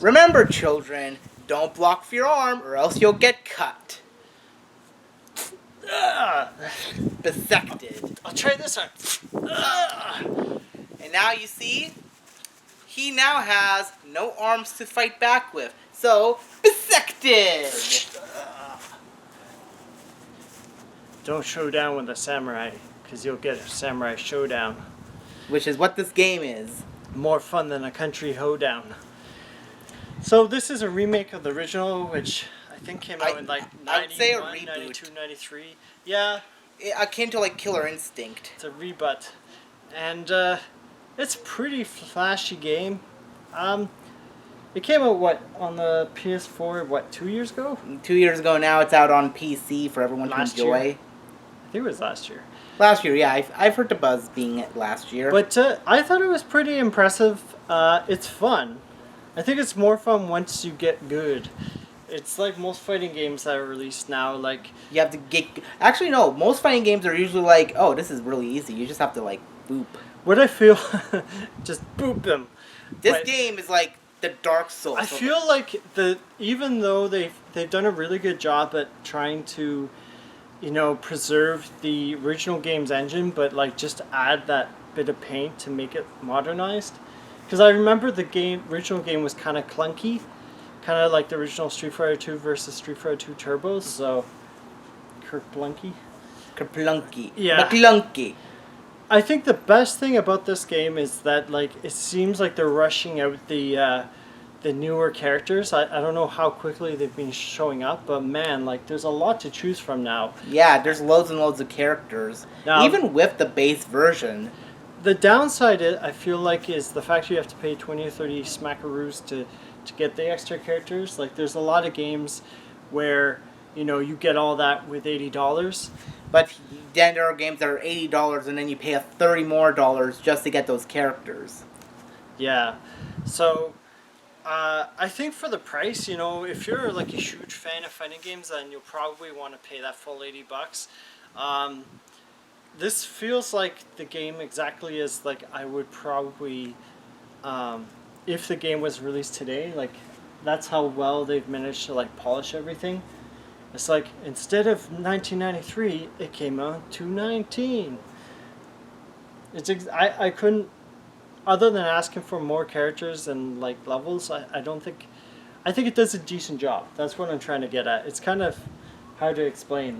Remember, children, don't block with your arm or else you'll get cut. Bisected. I'll try this one. And now you see, he now has no arms to fight back with. So, bisected! Don't show down with a samurai, because you'll get a samurai showdown. Which is what this game is. More fun than a country hoedown. So this is a remake of the original, which I think came out in like 91, 92, 93. Yeah. Akin to like Killer Instinct. It's a rebut. And it's a pretty flashy game. It came out, on the PS4, 2 years ago? 2 years ago now, it's out on PC for everyone to enjoy. Year. I think it was last year. Last year, yeah. I've heard the buzz being it last year. But I thought it was pretty impressive. It's fun. I think it's more fun once you get good. It's like most fighting games that are released now, like... You have to get... Actually, no. Most fighting games are usually like, oh, this is really easy. You just have to, like, boop. What I feel... just boop them. This game is like the Dark Souls. I feel like even though they've done a really good job at trying to, preserve the original game's engine, but like just add that bit of paint to make it modernized. Because I remember the original game was kind of clunky, kind of like the original Street Fighter 2 versus Street Fighter 2 Turbos. So, Kerplunky. Yeah. McClunky. I think the best thing about this game is that it seems like they're rushing out the newer characters. I don't know how quickly they've been showing up, but man, there's a lot to choose from now. Yeah, there's loads and loads of characters. Now, even with the base version. The downside, I feel like, is the fact you have to pay 20 or 30 smackaroos to get the extra characters. There's a lot of games where, you get all that with $80. But then there are games that are $80 and then you pay $30 more just to get those characters. Yeah. So, I think for the price, if you're a huge fan of fighting games, then you'll probably want to pay that full $80. This feels like the game exactly as I would probably, if the game was released today, that's how well they've managed to polish everything. It's instead of 1993, it came out 2019. I couldn't, other than asking for more characters and levels, I think it does a decent job. That's what I'm trying to get at. It's kind of hard to explain.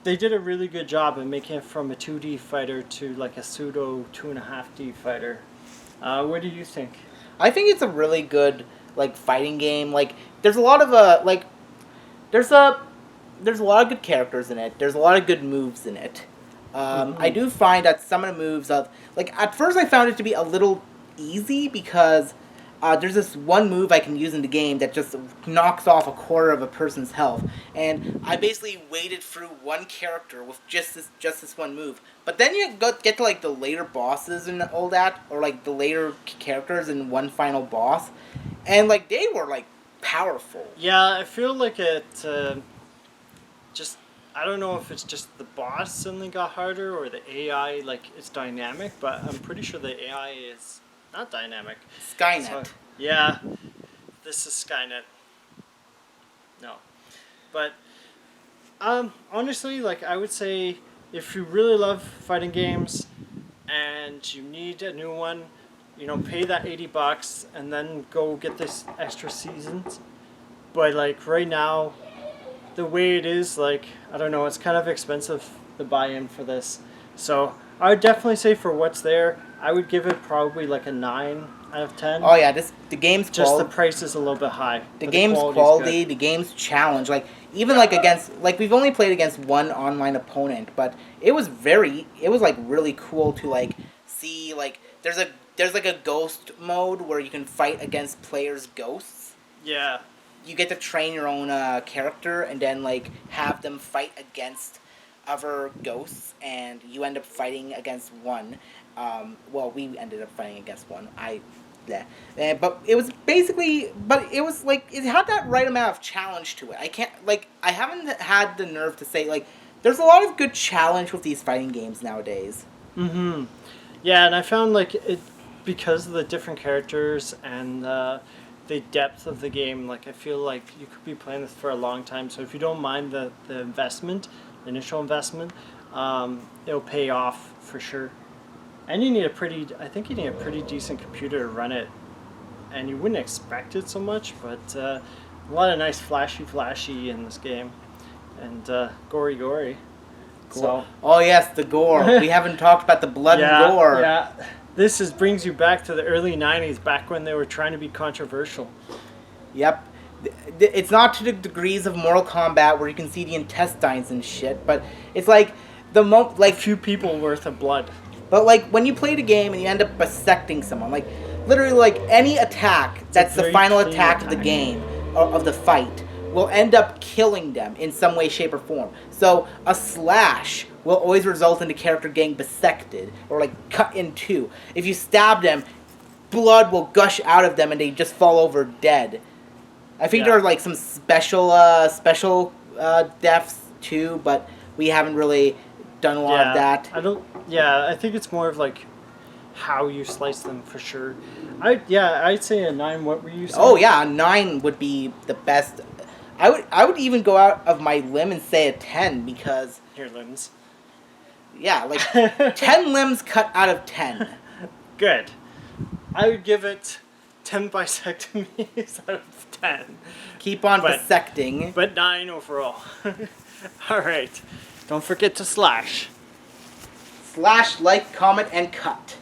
They did a really good job in making it from a 2D fighter to a pseudo 2.5D fighter. What do you think? I think it's a really good fighting game. There's a lot of there's a lot of good characters in it. There's a lot of good moves in it. I do find that some of the moves at first I found it to be a little easy because there's this one move I can use in the game that just knocks off a quarter of a person's health, and I basically waded through one character with just this one move. But then you get to the later bosses and all that, or the later characters in one final boss, and they were powerful. Yeah, I feel like it just, I don't know if it's just the boss suddenly got harder or the AI it's dynamic, but I'm pretty sure the AI is not dynamic. Skynet. So, yeah, this is Skynet. No. But honestly, I would say if you really love fighting games and you need a new one, pay that $80 and then go get this extra seasons. But right now, the way it is, I don't know, it's kind of expensive to buy in for this. So I would definitely say for what's there, I would give it probably a 9 out of 10. Oh yeah, the game's just the price is a little bit high. The game's quality, the game's challenge, even against we've only played against one online opponent, but it was really cool to see there's a ghost mode where you can fight against players' ghosts. Yeah. You get to train your own character and then have them fight against other ghosts, and you end up fighting against one. We ended up fighting against one. But it was basically, it had that right amount of challenge to it. I haven't had the nerve to say, there's a lot of good challenge with these fighting games nowadays. Mm-hmm. Yeah, and I found, because of the different characters and the depth of the game, like I feel like you could be playing this for a long time. So if you don't mind the investment, the initial investment, it'll pay off for sure. And I think you need a pretty decent computer to run it. And you wouldn't expect it so much, but a lot of nice flashy in this game. And gory. So, oh yes, the gore. We haven't talked about the blood and gore. Yeah. This brings you back to the early 90s, back when they were trying to be controversial. Yep. It's not to the degrees of Mortal Kombat where you can see the intestines and shit, but it's like a few people worth of blood. But like when you play the game and you end up bisecting someone, like literally like any attack that's the final attack of the game, of the fight, will end up killing them in some way, shape, or form. So a slash will always result in the character getting bisected or like cut in two. If you stab them, blood will gush out of them and they just fall over dead. I think there are like some special deaths too, but we haven't really done a lot of that. I think it's more of like how you slice them for sure. I'd say a 9. What were you saying? Oh yeah, a 9 would be the best. I would even go out of my limb and say a 10 because your limbs. Yeah, like 10 limbs cut out of 10. Good. I would give it 10 bisectomies out of 10. Keep on bisecting. But 9 overall. Alright. Don't forget to slash. Slash, like, comment, and cut.